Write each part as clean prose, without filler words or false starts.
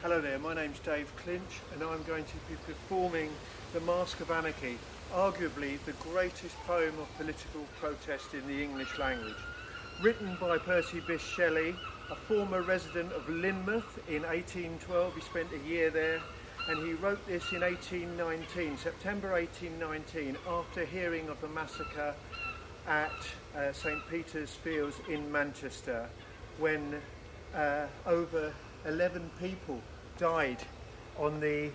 Hello there, my name's Dave Clinch and I'm going to be performing The Mask of Anarchy, arguably the greatest poem of political protest in the English language. Written by Percy, Bysshe, Shelley, a former resident of Lynmouth in 1812, he spent a year there, and he wrote this in 1819, September 1819, after hearing of the massacre at St. Peter's Fields in Manchester, when over 11 people died on the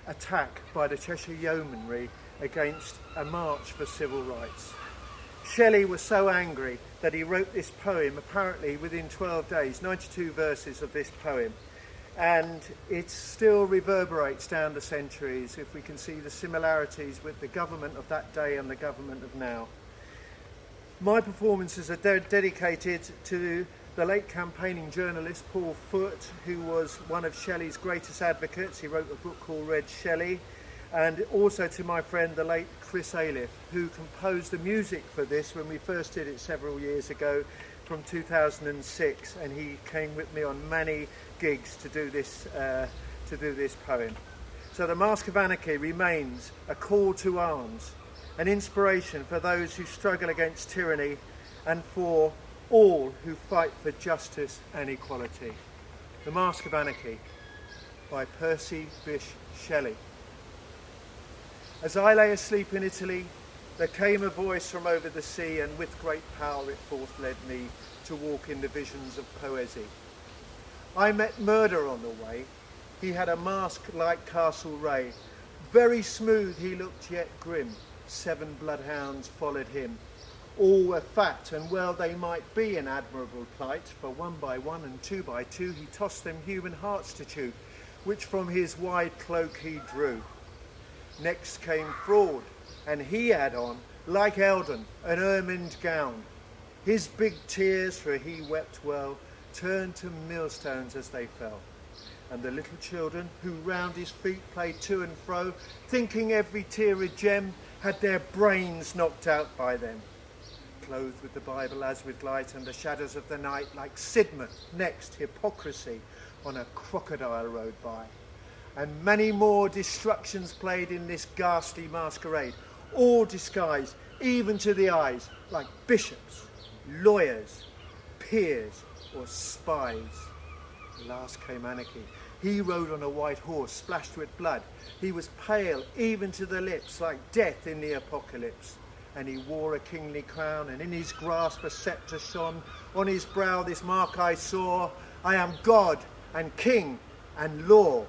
attack by the Cheshire Yeomanry against a march for civil rights. Shelley was so angry that he wrote this poem, apparently within 12 days, 92 verses of this poem, and it still reverberates down the centuries if we can see the similarities with the government of that day and the government of now. My performances are dedicated to the late campaigning journalist Paul Foote, who was one of Shelley's greatest advocates. He wrote a book called Red Shelley, and also to my friend the late Chris Ailiff, who composed the music for this when we first did it several years ago from 2006, and he came with me on many gigs to do this poem. So The Mask of Anarchy remains a call to arms, an inspiration for those who struggle against tyranny and for all who fight for justice and equality. The Mask of Anarchy by Percy Bysshe Shelley. As I lay asleep in Italy, there came a voice from over the sea, and with great power it forth led me to walk in the visions of poesy. I met murder on the way. He had a mask like Castle Ray. Very smooth he looked, yet grim. 7 bloodhounds followed him. All were fat, and well they might be in admirable plight, for 1 by 1 and 2 by 2 he tossed them human hearts to chew, which from his wide cloak he drew. Next came Fraud, and he had on, like Eldon, an ermined gown. His big tears, for he wept well, turned to millstones as they fell. And the little children, who round his feet played to and fro, thinking every tear a gem, had their brains knocked out by them. Clothed with the Bible as with light and the shadows of the night, like Sidmouth, next Hypocrisy, on a crocodile rode by. And many more destructions played in this ghastly masquerade, all disguised, even to the eyes, like bishops, lawyers, peers, or spies. Last came Anarchy. He rode on a white horse, splashed with blood. He was pale, even to the lips, like death in the apocalypse. And he wore a kingly crown, and in his grasp a sceptre shone. On his brow this mark I saw, I am God and King and Law.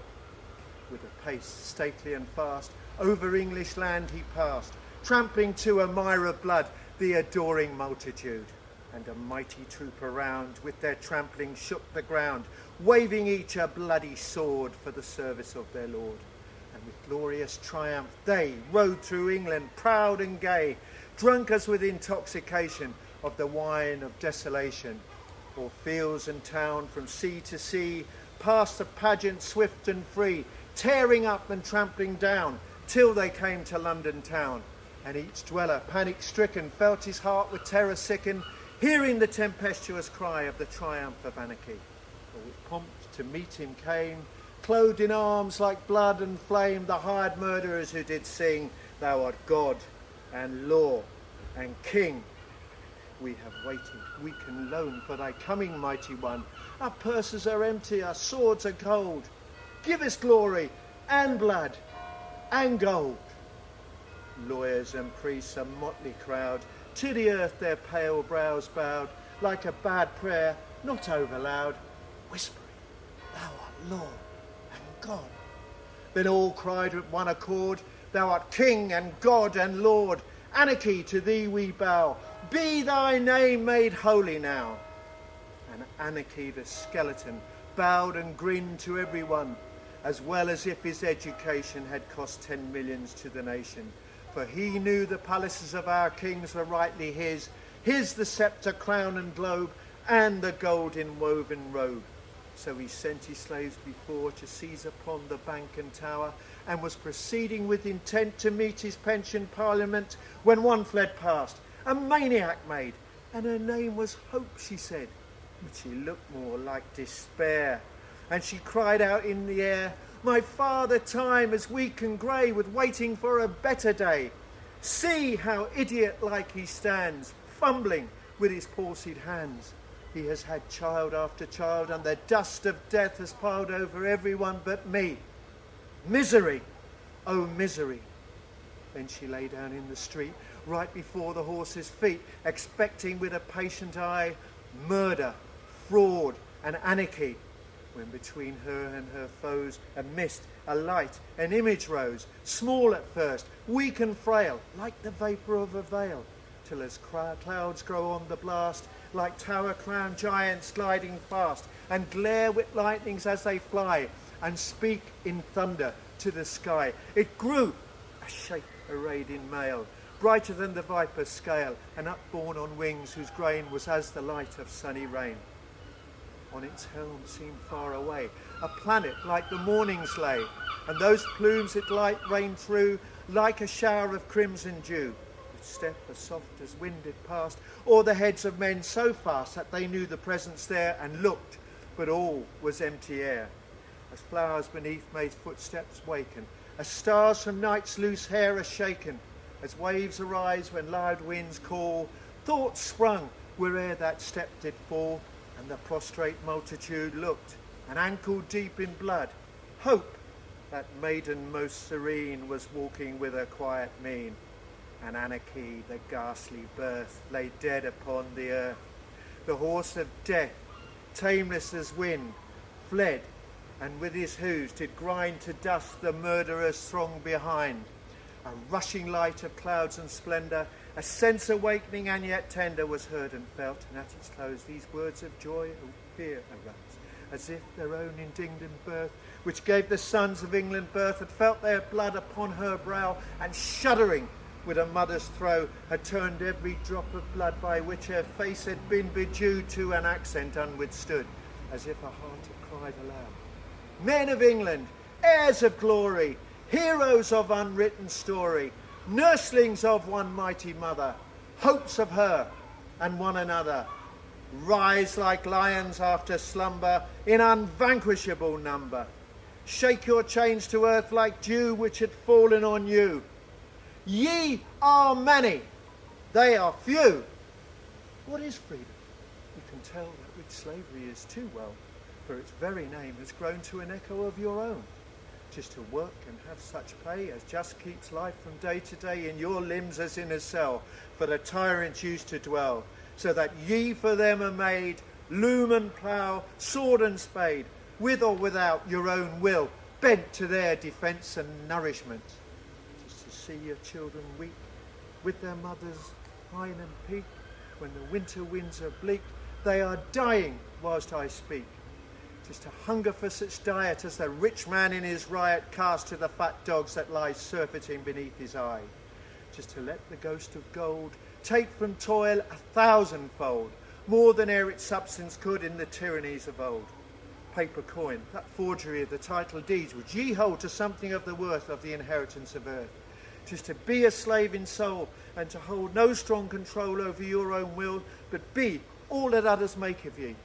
With a pace stately and fast, over English land he passed, trampling to a mire of blood the adoring multitude. And a mighty troop around, with their trampling shook the ground, waving each a bloody sword for the service of their Lord. And with glorious triumph they rode through England, proud and gay, drunk as with intoxication of the wine of desolation. O'er fields and town, from sea to sea, past the pageant swift and free, tearing up and trampling down, till they came to London town. And each dweller, panic-stricken, felt his heart with terror sicken, hearing the tempestuous cry of the triumph of anarchy. For with pomp to meet him came, clothed in arms like blood and flame, the hired murderers who did sing, Thou art God and Law and King. We have waited, weak and lone, for thy coming, mighty one. Our purses are empty, our swords are cold. Give us glory and blood and gold. Lawyers and priests, a motley crowd, to the earth their pale brows bowed, like a bad prayer, not over loud, whispering, Thou art Lord and God. Then all cried with one accord, Thou art King and God and Lord. Anarchy, to thee we bow. Be thy name made holy now. And Anarchy, the skeleton, bowed and grinned to everyone, as well as if his education had cost 10 millions to the nation. For he knew the palaces of our kings were rightly his the sceptre, crown and globe, and the golden woven robe. So he sent his slaves before to seize upon the bank and tower, and was proceeding with intent to meet his pensioned parliament, when one fled past, a maniac maid, and her name was Hope, she said, but she looked more like despair. and she cried out in the air, "My father time is weak and grey with waiting for a better day. See how idiot-like he stands, fumbling with his palsied hands. He has had child after child, and the dust of death has piled over everyone but me. Misery, oh misery." Then she lay down in the street, right before the horse's feet, expecting with a patient eye murder, fraud, and anarchy, when between her and her foes a mist, a light, an image rose, small at first, weak and frail, like the vapour of a veil, till as clouds grow on the blast, like tower-crowned giants gliding fast, and glare with lightnings as they fly, and speak in thunder to the sky. It grew, a shape arrayed in mail, brighter than the viper's scale, and upborne on wings whose grain was as the light of sunny rain. On its helm seemed far away a planet like the morning's lay, and those plumes it light rained through like a shower of crimson dew. Its step as soft as wind it passed o'er the heads of men so fast that they knew the presence there and looked, but all was empty air. As flowers beneath made footsteps waken, as stars from night's loose hair are shaken, as waves arise when loud winds call, thoughts sprung where'er that step did fall, and the prostrate multitude looked, and ankle deep in blood, hope, that maiden most serene, was walking with a quiet mien, and anarchy, the ghastly birth, lay dead upon the earth. The horse of death, tameless as wind, fled, and with his hoofs did grind to dust the murderers' throng behind. A rushing light of clouds and splendour, a sense awakening and yet tender, was heard and felt, and at its close these words of joy and fear arose, as if their own indignant birth, which gave the sons of England birth, had felt their blood upon her brow, and shuddering with a mother's throe, had turned every drop of blood by which her face had been bedewed to an accent unwithstood, as if her heart had cried aloud, "Men of England, heirs of glory, heroes of unwritten story, nurslings of one mighty mother, hopes of her and one another, rise like lions after slumber in unvanquishable number. Shake your chains to earth like dew which had fallen on you. Ye are many, they are few." What is freedom? You can tell that with slavery is too well, for its very name has grown to an echo of your own. 'Tis to work and have such pay as just keeps life from day to day in your limbs as in a cell, for the tyrants used to dwell, so that ye for them are made, loom and plough, sword and spade, with or without your own will, bent to their defence and nourishment. 'Tis to see your children weep, with their mothers pine and peak, when the winter winds are bleak, they are dying whilst I speak. 'Tis to hunger for such diet as the rich man in his riot casts to the fat dogs that lie surfeiting beneath his eye. 'Tis to let the ghost of gold take from toil 1,000-fold, more than e'er its substance could in the tyrannies of old. Paper coin, that forgery of the title deeds, which ye hold to something of the worth of the inheritance of earth. 'Tis to be a slave in soul, and to hold no strong control over your own will, but be all that others make of ye. And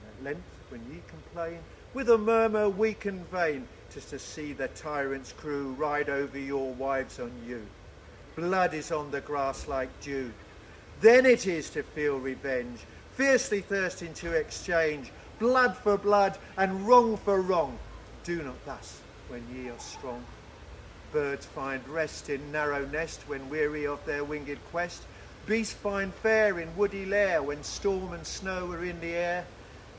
at length, when ye complain, with a murmur weak and vain, 'tis to see the tyrant's crew ride over your wives on you. Blood is on the grass like dew. Then it is to feel revenge, fiercely thirsting to exchange, blood for blood and wrong for wrong. Do not thus when ye are strong. Birds find rest in narrow nest when weary of their winged quest. Beasts find fare in woody lair when storm and snow are in the air.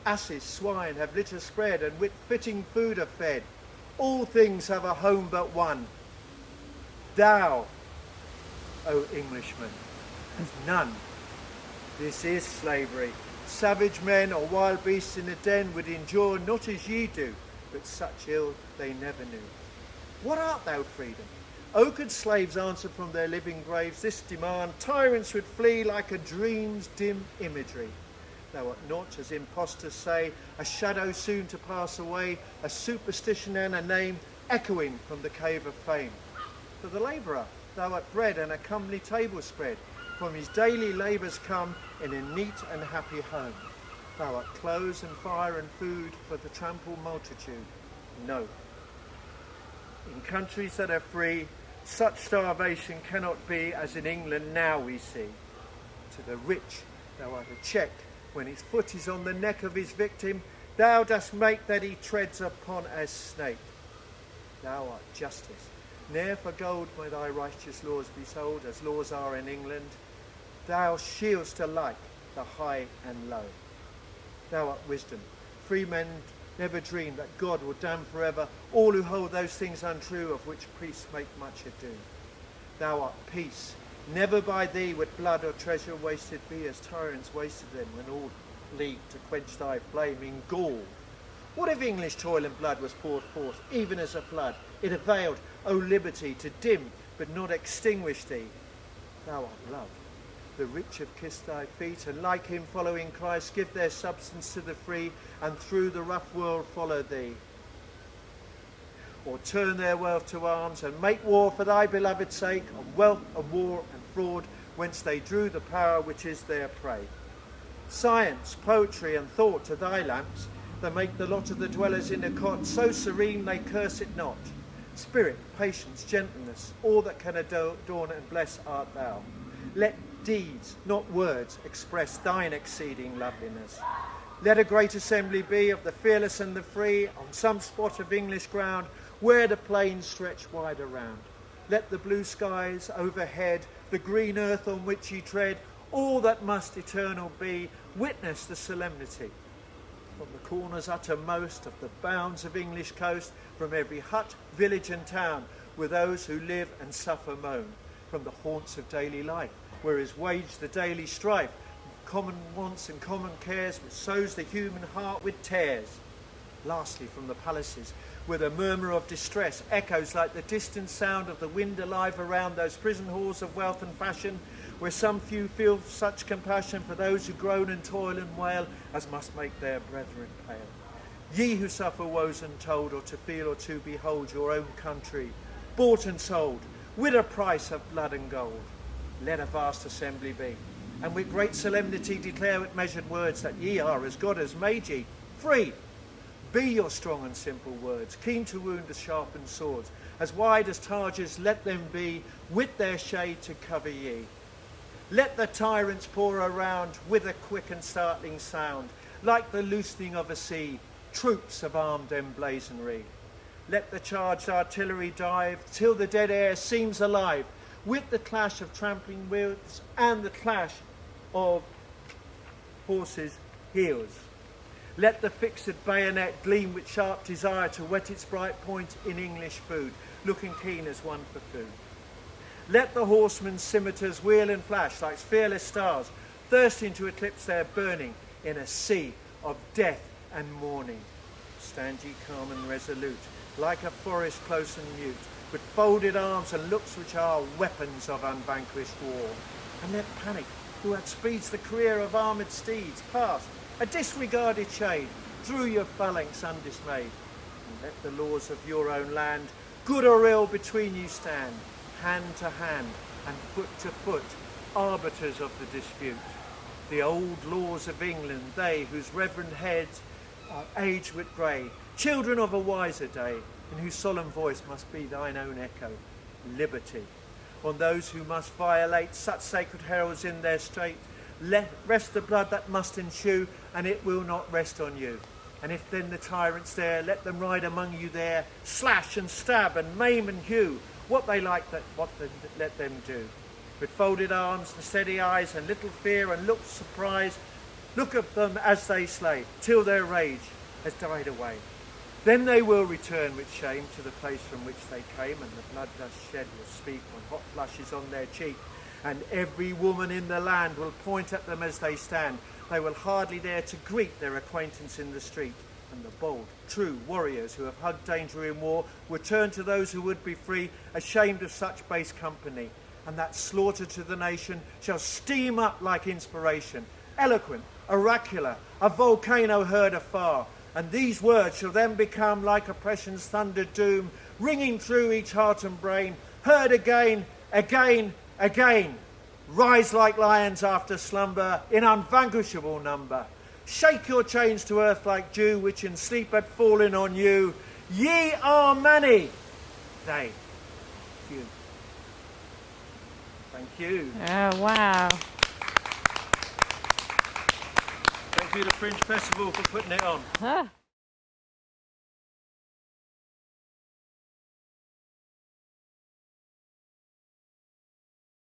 Asses, swine have litter spread, and with fitting food are fed. All things have a home but one. Thou, O Englishman, hast none. This is slavery. Savage men or wild beasts in a den would endure not as ye do, but such ill they never knew. What art thou, freedom? Oh, could slaves answer from their living graves this demand, tyrants would flee like a dream's dim imagery. Thou art not, as impostors say, a shadow soon to pass away, a superstition and a name echoing from the cave of fame. For the labourer, thou art bread and a comely table spread, from his daily labours come in a neat and happy home. Thou art clothes and fire and food for the trampled multitude. No. In countries that are free, such starvation cannot be as in England now we see. To the rich thou art a check, when his foot is on the neck of his victim, thou dost make that he treads upon as snake. Thou art justice. Ne'er for gold may thy righteous laws be sold, as laws are in England. Thou shieldst alike the high and low. Thou art wisdom. Free men never dream that God will damn forever all who hold those things untrue, of which priests make much ado. Thou art peace. Never by thee would blood or treasure wasted be, as tyrants wasted them when all leagued to quench thy flaming gall. What if English toil and blood was poured forth, even as a flood? It availed, O liberty, to dim but not extinguish thee. Thou art love. The rich have kissed thy feet, and like him following Christ, give their substance to the free, and through the rough world follow thee. Or turn their wealth to arms, and make war for thy beloved sake, on wealth, and war, and fraud, whence they drew the power which is their prey. Science, poetry, and thought are thy lamps, that make the lot of the dwellers in a cot so serene they curse it not. Spirit, patience, gentleness, all that can adorn and bless art thou. Let deeds, not words, express thine exceeding loveliness. Let a great assembly be of the fearless and the free, on some spot of English ground, where the plains stretch wide around. Let the blue skies overhead, the green earth on which ye tread, all that must eternal be, witness the solemnity. From the corners uttermost of the bounds of English coast, from every hut, village and town, with those who live and suffer moan. From the haunts of daily life, where is waged the daily strife, common wants and common cares, which sows the human heart with tears. Lastly, from the palaces, where the murmur of distress echoes like the distant sound of the wind alive around those prison halls of wealth and fashion, where some few feel such compassion for those who groan and toil and wail, as must make their brethren pale. Ye who suffer woes untold, or to feel or to behold your own country, bought and sold, with a price of blood and gold, let a vast assembly be, and with great solemnity declare with measured words that ye are as God has made ye, free. Be your strong and simple words, keen to wound with sharpened swords, as wide as targes let them be, with their shade to cover ye. Let the tyrants pour around with a quick and startling sound, like the loosening of a sea, troops of armed emblazonry. Let the charged artillery dive till the dead air seems alive, with the clash of trampling wheels and the clash of horses' heels. Let the fixed bayonet gleam with sharp desire to whet its bright point in English food, looking keen as one for food. Let the horsemen's scimitars wheel and flash like fearless stars, thirsting to eclipse their burning in a sea of death and mourning. Stand ye calm and resolute, like a forest close and mute, with folded arms and looks which are weapons of unvanquished war. And let panic, who outspeeds the career of armoured steeds, pass, a disregarded shade, through your phalanx undismayed. And let the laws of your own land, good or ill, between you stand, hand to hand and foot to foot, arbiters of the dispute. The old laws of England, they whose reverend heads are aged with grey, children of a wiser day, in whose solemn voice must be thine own echo, liberty. On those who must violate such sacred heralds in their state, let rest the blood that must ensue, and it will not rest on you. And if then the tyrants there, let them ride among you there, slash and stab and maim and hew, what they like, let them do. With folded arms and steady eyes and little fear and look surprise, look at them as they slay, till their rage has died away. Then they will return with shame to the place from which they came, and the blood dust shed will speak when hot flushes on their cheek, and every woman in the land will point at them as they stand. They will hardly dare to greet their acquaintance in the street, and the bold, true warriors who have hugged danger in war will turn to those who would be free, ashamed of such base company, and that slaughter to the nation shall steam up like inspiration, eloquent, oracular, a volcano heard afar. And these words shall then become like oppression's thundered doom, ringing through each heart and brain, heard again, again, again. Rise like lions after slumber, in unvanquishable number. shake your chains to earth like dew, which in sleep had fallen on you. Ye are many, they few. Thank you. Oh, wow. Thank you to Fringe Festival for putting it on. Huh.